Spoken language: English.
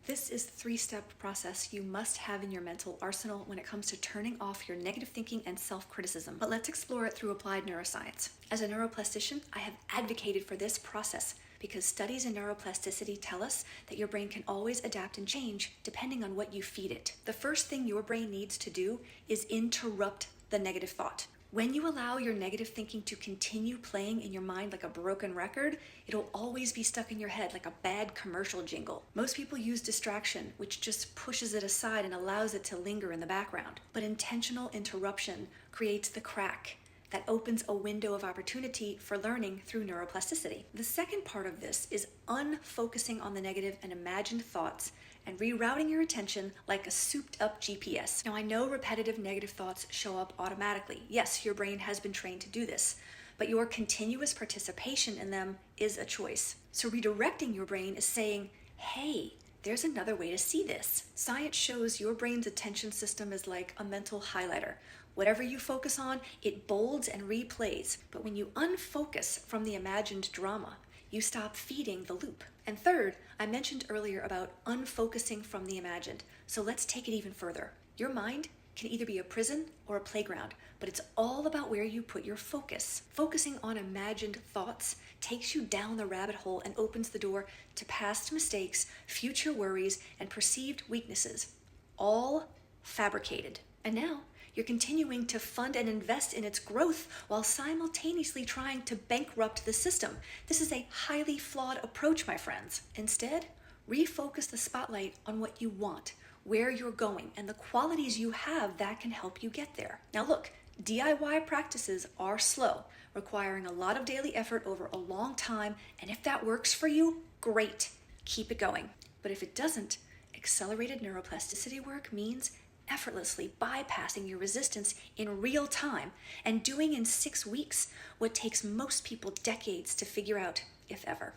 This is the three-step process you must have in your mental arsenal when it comes to turning off your negative thinking and self-criticism. But let's explore it through applied neuroscience. As a neuroplastician, I have advocated for this process because studies in neuroplasticity tell us that your brain can always adapt and change depending on what you feed it. The first thing your brain needs to do is interrupt the negative thought. When you allow your negative thinking to continue playing in your mind like a broken record, it'll always be stuck in your head like a bad commercial jingle. Most people use distraction, which just pushes it aside and allows it to linger in the background. But intentional interruption creates the crack that opens a window of opportunity for learning through neuroplasticity. The second part of this is unfocusing on the negative and imagined thoughts and rerouting your attention like a souped-up GPS. Now, I know repetitive negative thoughts show up automatically. Yes, your brain has been trained to do this, but your continuous participation in them is a choice. So redirecting your brain is saying, hey, there's another way to see this. Science shows your brain's attention system is like a mental highlighter. Whatever you focus on, it bolds and replays. But when you unfocus from the imagined drama, you stop feeding the loop. And third, I mentioned earlier about unfocusing from the imagined. So let's take it even further. Your mind can either be a prison or a playground, but it's all about where you put your focus. Focusing on imagined thoughts takes you down the rabbit hole and opens the door to past mistakes, future worries, and perceived weaknesses, all fabricated. And now, you're continuing to fund and invest in its growth while simultaneously trying to bankrupt the system. This is a highly flawed approach, my friends. Instead, refocus the spotlight on what you want, where you're going, and the qualities you have that can help you get there. Now look, DIY practices are slow, requiring a lot of daily effort over a long time, and if that works for you, great, keep it going. But if it doesn't, accelerated neuroplasticity work means effortlessly bypassing your resistance in real time and doing in 6 weeks what takes most people decades to figure out, if ever.